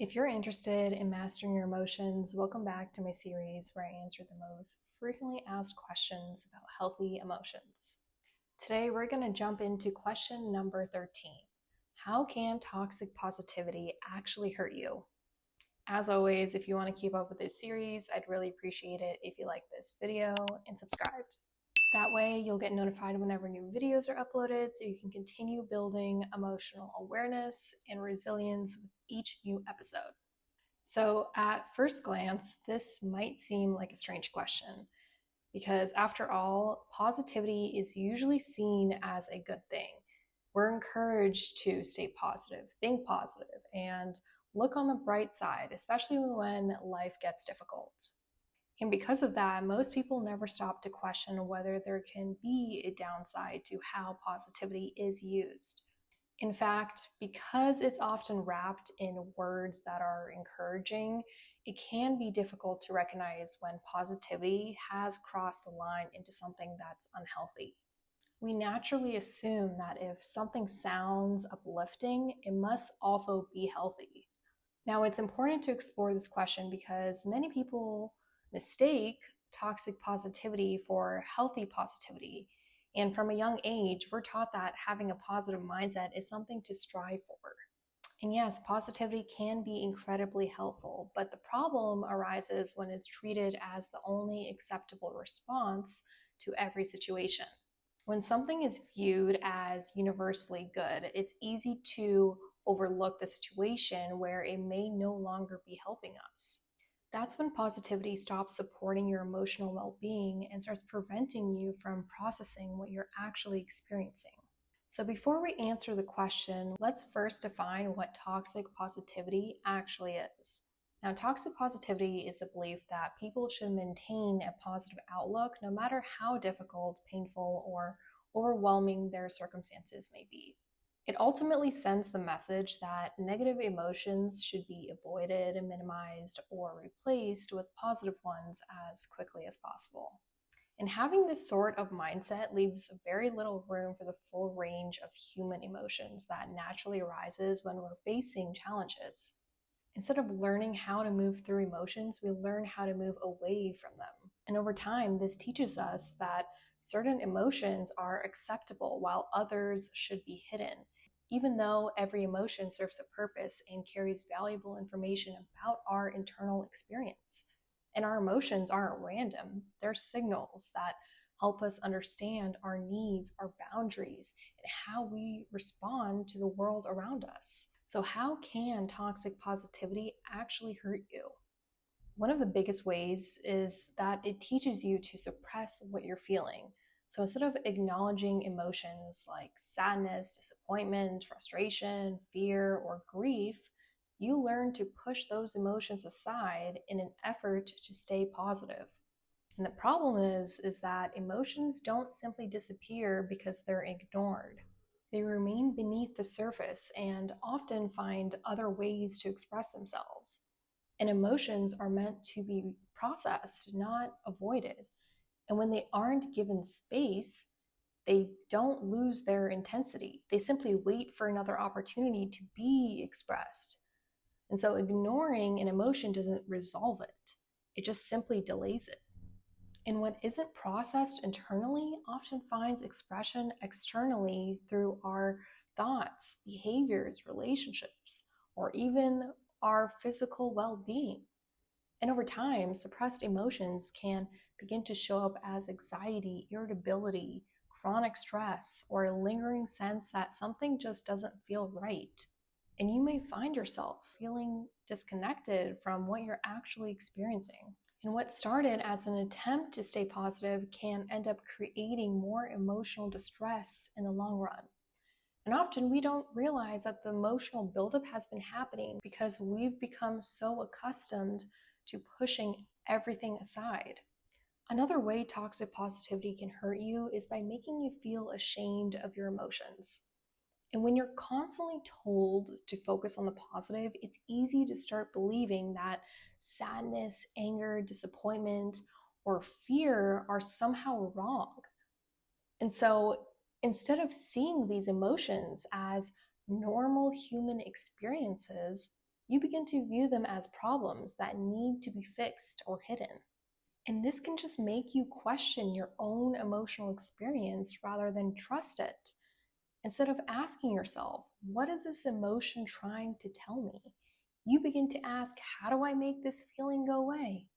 If you're interested in mastering your emotions, welcome back to my series where I answer the most frequently asked questions about healthy emotions. Today, we're going to jump into question number 13. How can toxic positivity actually hurt you? As always, if you want to keep up with this series, I'd really appreciate it if you like this video and subscribed. That way, you'll get notified whenever new videos are uploaded so you can continue building emotional awareness and resilience with each new episode. So, at first glance, this might seem like a strange question because, after all, positivity is usually seen as a good thing. We're encouraged to stay positive, think positive, and look on the bright side, especially when life gets difficult. And because of that, most people never stop to question whether there can be a downside to how positivity is used. In fact, because it's often wrapped in words that are encouraging, it can be difficult to recognize when positivity has crossed the line into something that's unhealthy. We naturally assume that if something sounds uplifting, it must also be healthy. Now, it's important to explore this question because many people mistake toxic positivity for healthy positivity. And from a young age, we're taught that having a positive mindset is something to strive for. And yes, positivity can be incredibly helpful, but the problem arises when it's treated as the only acceptable response to every situation. When something is viewed as universally good, it's easy to overlook the situation where it may no longer be helping us. That's when positivity stops supporting your emotional well-being and starts preventing you from processing what you're actually experiencing. So before we answer the question, let's first define what toxic positivity actually is. Now, toxic positivity is the belief that people should maintain a positive outlook no matter how difficult, painful, or overwhelming their circumstances may be. It ultimately sends the message that negative emotions should be avoided and minimized or replaced with positive ones as quickly as possible. And having this sort of mindset leaves very little room for the full range of human emotions that naturally arises when we're facing challenges. Instead of learning how to move through emotions, we learn how to move away from them. And over time, this teaches us that certain emotions are acceptable while others should be hidden, even though every emotion serves a purpose and carries valuable information about our internal experience. And our emotions aren't random, they're signals that help us understand our needs, our boundaries, and how we respond to the world around us. So, how can toxic positivity actually hurt you? One of the biggest ways is that it teaches you to suppress what you're feeling. So instead of acknowledging emotions like sadness, disappointment, frustration, fear, or grief, you learn to push those emotions aside in an effort to stay positive. And the problem is that emotions don't simply disappear because they're ignored. They remain beneath the surface and often find other ways to express themselves. And emotions are meant to be processed, not avoided. And when they aren't given space, they don't lose their intensity. They simply wait for another opportunity to be expressed. And so ignoring an emotion doesn't resolve it, it just simply delays it. And what isn't processed internally often finds expression externally through our thoughts, behaviors, relationships, or even our physical well-being. And over time, suppressed emotions can begin to show up as anxiety, irritability, chronic stress, or a lingering sense that something just doesn't feel right. And you may find yourself feeling disconnected from what you're actually experiencing. And what started as an attempt to stay positive can end up creating more emotional distress in the long run. And often we don't realize that the emotional buildup has been happening because we've become so accustomed to pushing everything aside. Another way toxic positivity can hurt you is by making you feel ashamed of your emotions. And when you're constantly told to focus on the positive, it's easy to start believing that sadness, anger, disappointment, or fear are somehow wrong. And so instead of seeing these emotions as normal human experiences, you begin to view them as problems that need to be fixed or hidden. And this can just make you question your own emotional experience rather than trust it. Instead of asking yourself, what is this emotion trying to tell me? You begin to ask, how do I make this feeling go away?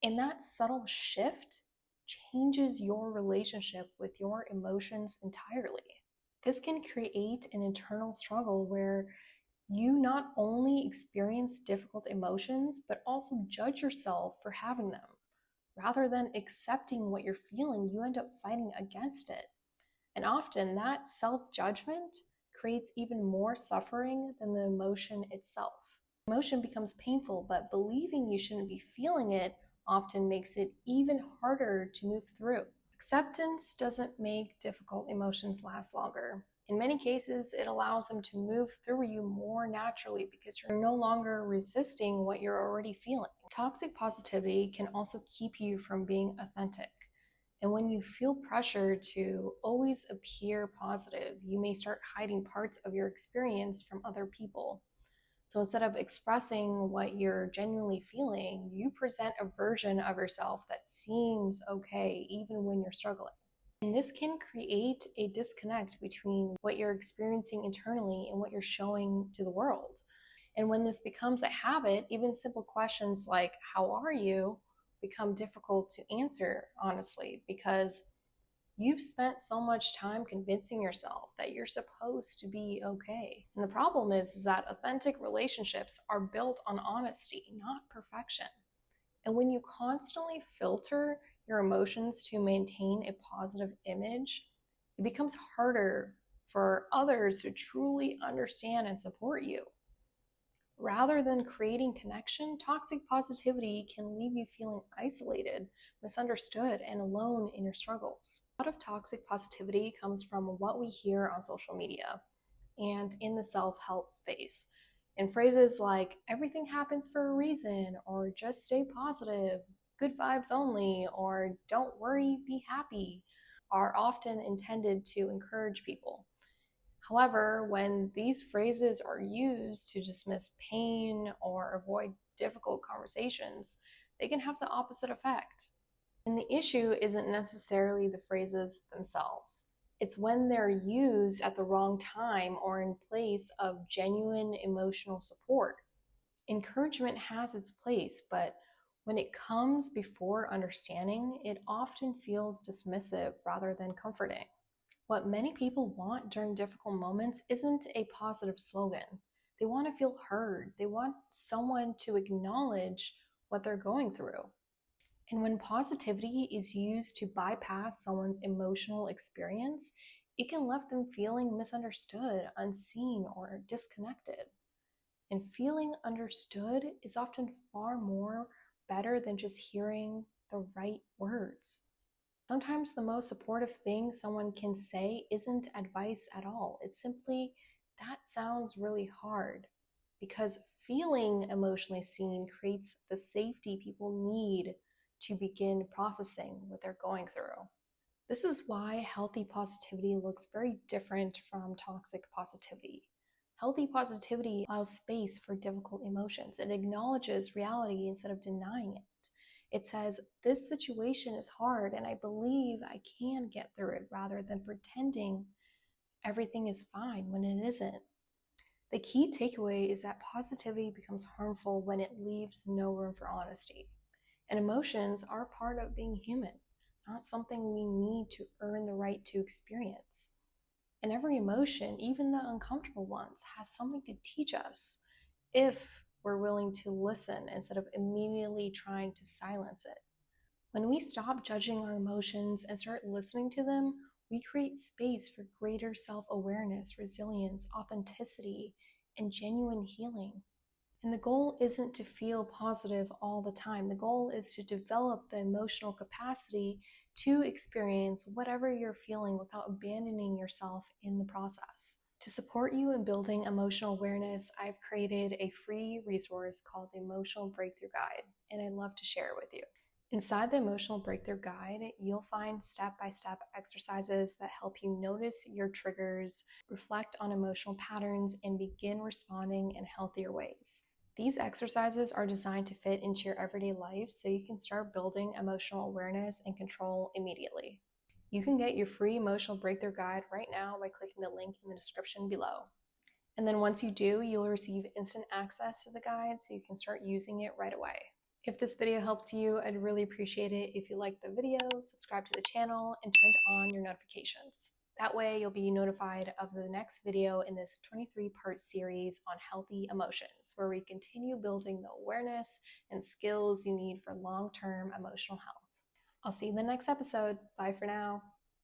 And that subtle shift changes your relationship with your emotions entirely. This can create an internal struggle where you not only experience difficult emotions, but also judge yourself for having them. Rather than accepting what you're feeling, you end up fighting against it. And often that self-judgment creates even more suffering than the emotion itself. Emotion becomes painful, but believing you shouldn't be feeling it often makes it even harder to move through. Acceptance doesn't make difficult emotions last longer. In many cases, it allows them to move through you more naturally because you're no longer resisting what you're already feeling. Toxic positivity can also keep you from being authentic. And when you feel pressure to always appear positive, you may start hiding parts of your experience from other people. So instead of expressing what you're genuinely feeling, you present a version of yourself that seems okay even when you're struggling. And this can create a disconnect between what you're experiencing internally and what you're showing to the world. And when this becomes a habit, even simple questions like, how are you, become difficult to answer honestly, because you've spent so much time convincing yourself that you're supposed to be okay. And the problem is that authentic relationships are built on honesty, not perfection. And when you constantly filter your emotions to maintain a positive image, it becomes harder for others to truly understand and support you. Rather than creating connection, toxic positivity can leave you feeling isolated, misunderstood, and alone in your struggles. A lot of toxic positivity comes from what we hear on social media and in the self-help space. And phrases like, everything happens for a reason, or just stay positive, good vibes only, or don't worry, be happy, are often intended to encourage people. However, when these phrases are used to dismiss pain or avoid difficult conversations, they can have the opposite effect. And the issue isn't necessarily the phrases themselves. It's when they're used at the wrong time or in place of genuine emotional support. Encouragement has its place, but when it comes before understanding, it often feels dismissive rather than comforting. What many people want during difficult moments isn't a positive slogan. They want to feel heard. They want someone to acknowledge what they're going through. And when positivity is used to bypass someone's emotional experience, it can leave them feeling misunderstood, unseen, or disconnected. And feeling understood is often far more better than just hearing the right words. Sometimes the most supportive thing someone can say isn't advice at all. It's simply, that sounds really hard. Because feeling emotionally seen creates the safety people need to begin processing what they're going through. This is why healthy positivity looks very different from toxic positivity. Healthy positivity allows space for difficult emotions. It acknowledges reality instead of denying it. It says, this situation is hard and I believe I can get through it, rather than pretending everything is fine when it isn't. The key takeaway is that positivity becomes harmful when it leaves no room for honesty. And emotions are part of being human, not something we need to earn the right to experience. And every emotion, even the uncomfortable ones, has something to teach us if we're willing to listen instead of immediately trying to silence it. When we stop judging our emotions and start listening to them, we create space for greater self-awareness, resilience, authenticity, and genuine healing. And the goal isn't to feel positive all the time. The goal is to develop the emotional capacity to experience whatever you're feeling without abandoning yourself in the process. To support you in building emotional awareness, I've created a free resource called the Emotional Breakthrough Guide, and I'd love to share it with you. Inside the Emotional Breakthrough Guide, you'll find step-by-step exercises that help you notice your triggers, reflect on emotional patterns, and begin responding in healthier ways. These exercises are designed to fit into your everyday life so you can start building emotional awareness and control immediately. You can get your free emotional breakthrough guide right now by clicking the link in the description below. And then once you do, you'll receive instant access to the guide so you can start using it right away. If this video helped you, I'd really appreciate it if you liked the video, subscribe to the channel, and turned on your notifications. That way you'll be notified of the next video in this 23-part series on healthy emotions, where we continue building the awareness and skills you need for long-term emotional health. I'll see you in the next episode. Bye for now.